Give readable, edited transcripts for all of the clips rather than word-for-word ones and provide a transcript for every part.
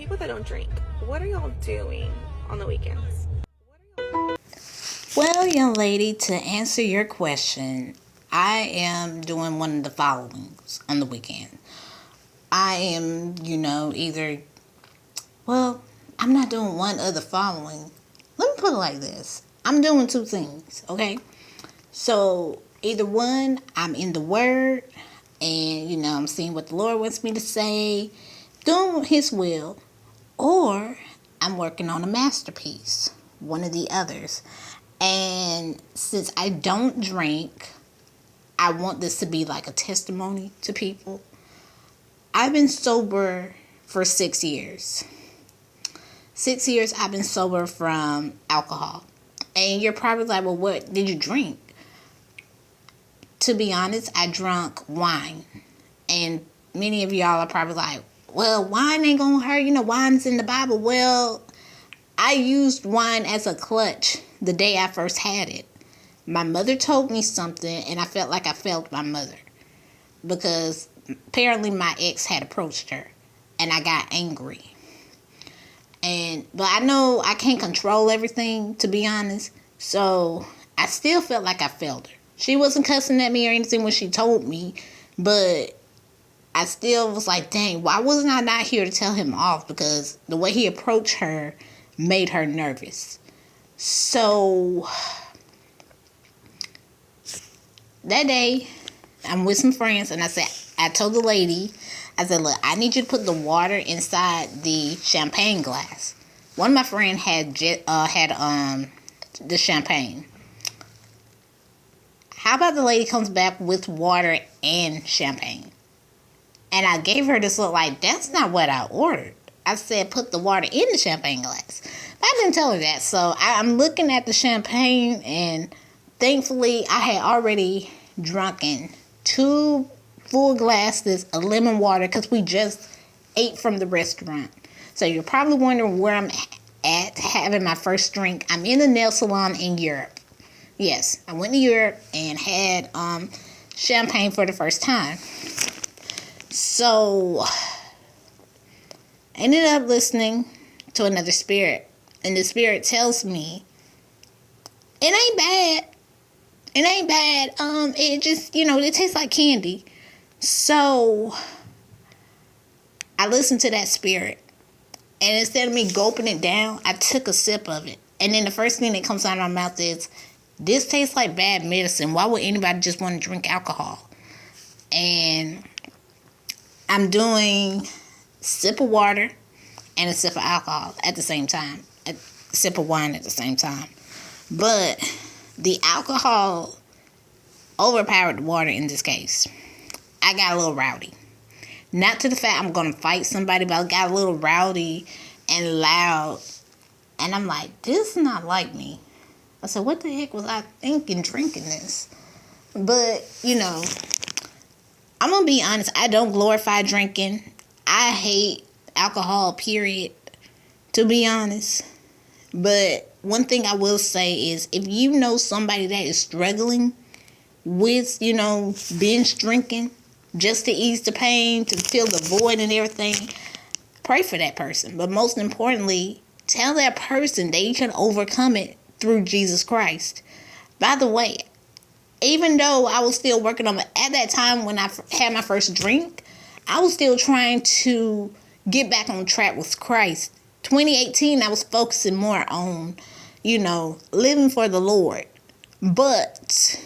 people that don't drink, what are y'all doing on the weekends? Well, young lady, to answer your question, I am doing one of the followings on the weekend. I am, I'm not doing one of the following. Let me put it like this. I'm doing two things, okay? So, either one, I'm in the Word, and, I'm seeing what the Lord wants me to say, doing His will, or I'm working on a masterpiece, one of the others. And since I don't drink, I want this to be like a testimony to people. I've been sober for 6 years. 6 years I've been sober from alcohol. And you're probably like, well, what did you drink? To be honest, I drank wine. And many of y'all are probably like, well, wine ain't gonna hurt. Wine's in the Bible. Well, I used wine as a clutch the day I first had it. My mother told me something, and I felt like I failed my mother. Because apparently my ex had approached her, and I got angry. But I know I can't control everything, to be honest. So I still felt like I failed her. She wasn't cussing at me or anything when she told me, but I still was like, dang, why wasn't I not here to tell him off? Because the way he approached her made her nervous. So that day, I'm with some friends, and I told the lady, I said, look, I need you to put the water inside the champagne glass. One of my friends had the champagne. How about the lady comes back with water and champagne? And I gave her this look like, that's not what I ordered. I said, put the water in the champagne glass. But I didn't tell her that. So I'm looking at the champagne, and thankfully I had already drunken 2 full glasses of lemon water because we just ate from the restaurant. So you're probably wondering where I'm at having my first drink. I'm in a nail salon in Europe. Yes, I went to Europe and had champagne for the first time. So I ended up listening to another spirit. And the spirit tells me, it ain't bad. It ain't bad. It just, it tastes like candy. So I listened to that spirit. And instead of me gulping it down, I took a sip of it. And then the first thing that comes out of my mouth is, this tastes like bad medicine. Why would anybody just want to drink alcohol? And I'm doing a sip of water and a sip of alcohol at the same time. A sip of wine at the same time. But the alcohol overpowered the water in this case. I got a little rowdy. Not to the fact I'm going to fight somebody, but I got a little rowdy and loud. And I'm like, this is not like me. I said, what the heck was I thinking drinking this? But, I'm going to be honest. I don't glorify drinking. I hate alcohol, period, to be honest. But one thing I will say is, if you know somebody that is struggling with, binge drinking, just to ease the pain, to fill the void and everything, pray for that person. But most importantly, tell that person that you can overcome it through Jesus Christ. By the way, even though I was still working on it, at that time when I had my first drink, I was still trying to get back on track with Christ. 2018, I was focusing more on, living for the Lord. But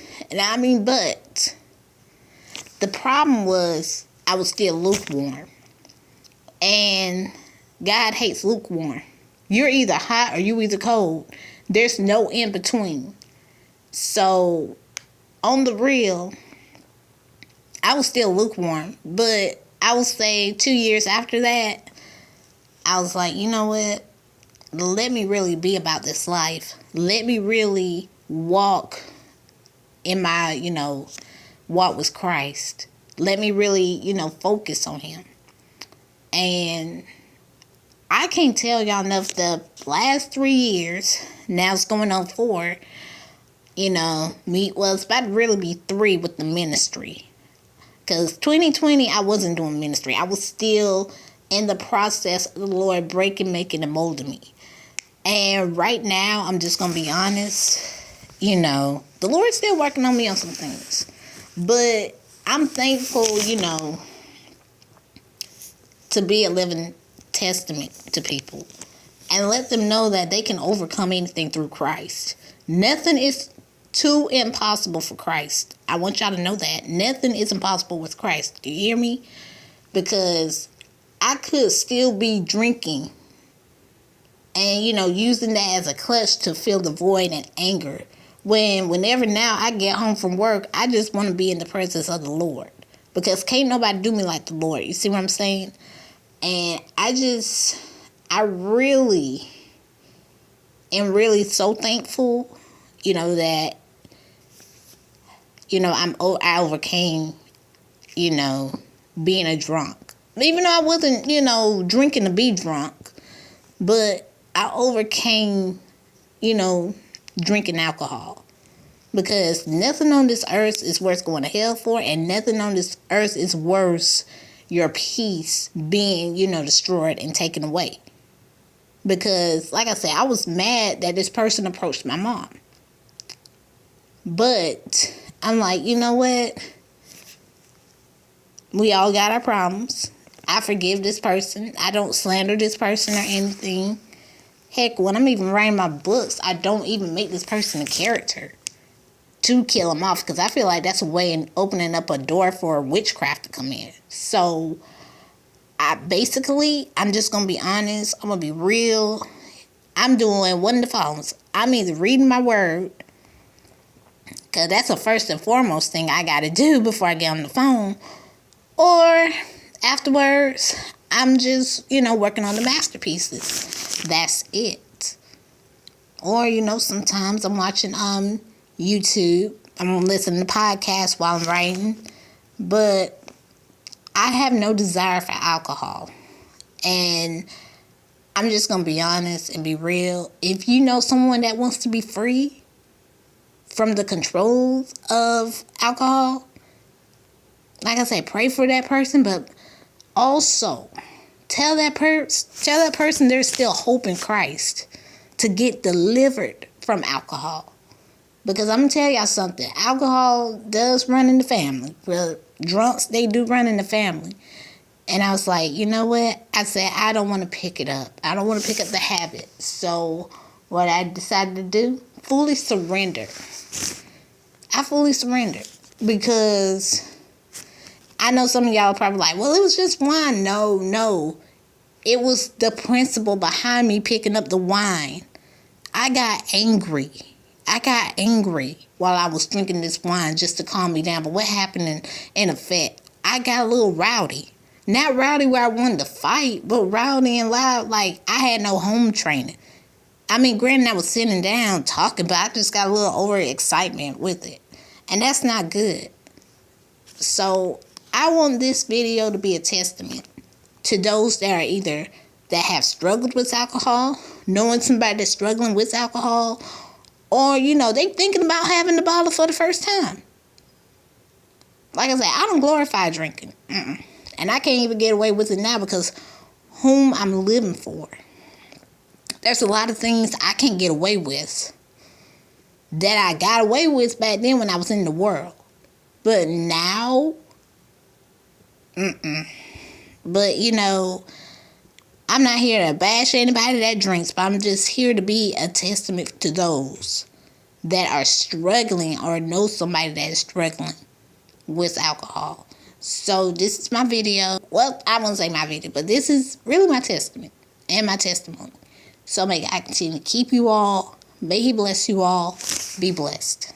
the problem was I was still lukewarm. And God hates lukewarm. You're either hot or you either cold. There's no in between. So, on the real, I was still lukewarm. But I would say 2 years after that, I was like, you know what? Let me really be about this life. Let me really walk in my, walk with Christ. Let me really, focus on Him. And I can't tell y'all enough, the last 3 years, now it's going on 4, it's about to really be 3 with the ministry. Because 2020, I wasn't doing ministry. I was still in the process of the Lord breaking, making, and molding me. And right now, I'm just going to be honest, you know, the Lord's still working on me on some things. But I'm thankful, you know, to be a living testament to people and let them know that they can overcome anything through Christ. Nothing is too impossible for Christ. I want y'all to know that. Nothing is impossible with Christ. Do you hear me? Because I could still be drinking and, you know, using that as a clutch to fill the void and anger. Whenever now I get home from work, I just want to be in the presence of the Lord. Because can't nobody do me like the Lord. You see what I'm saying? And I really am really so thankful, you know, that, you know, I overcame, you know, being a drunk. Even though I wasn't, you know, drinking to be drunk, but I overcame, you know, drinking alcohol. Because nothing on this earth is worth going to hell for, and nothing on this earth is worth your peace being, you know, destroyed and taken away. Because, like I said, I was mad that this person approached my mom. But I'm like, you know what? We all got our problems. I forgive this person. I don't slander this person or anything. Heck, when I'm even writing my books, I don't even make this person a character to kill him off, because I feel like that's a way in opening up a door for witchcraft to come in. So, I'm just going to be honest. I'm going to be real. I'm doing one of the followings. I'm either reading my word, because that's the first and foremost thing I got to do before I get on the phone. Or afterwards, I'm just, you know, working on the masterpieces. That's it. Or, you know, sometimes I'm watching YouTube. I'm listening to podcasts while I'm writing. But I have no desire for alcohol. And I'm just going to be honest and be real. If you know someone that wants to be free from the controls of alcohol, like I said, pray for that person, but also tell that person there's still hope in Christ to get delivered from alcohol. Because I'm going to tell y'all something. Alcohol does run in the family. Well, drunks, they do run in the family. And I was like, you know what? I said, I don't want to pick it up. I don't want to pick up the habit. So what I decided to do, fully surrender. I fully surrendered. Because I know some of y'all are probably like, well, it was just wine. No. It was the principle behind me picking up the wine. I got angry while I was drinking this wine just to calm me down. But what happened in effect? I got a little rowdy. Not rowdy where I wanted to fight, but rowdy and loud like I had no home training. I mean, granted, I was sitting down talking, but I just got a little overexcitement with it. And that's not good. So I want this video to be a testament to those that have struggled with alcohol, knowing somebody that's struggling with alcohol, or, you know, they thinking about having the bottle for the first time. Like I said, I don't glorify drinking. And I can't even get away with it now because whom I'm living for. There's a lot of things I can't get away with that I got away with back then when I was in the world. But now, But, you know, I'm not here to bash anybody that drinks, but I'm just here to be a testament to those that are struggling or know somebody that is struggling with alcohol. So this is my video. Well, I won't say my video, but this is really my testament and my testimony. So may I continue to keep you all. May He bless you all. Be blessed.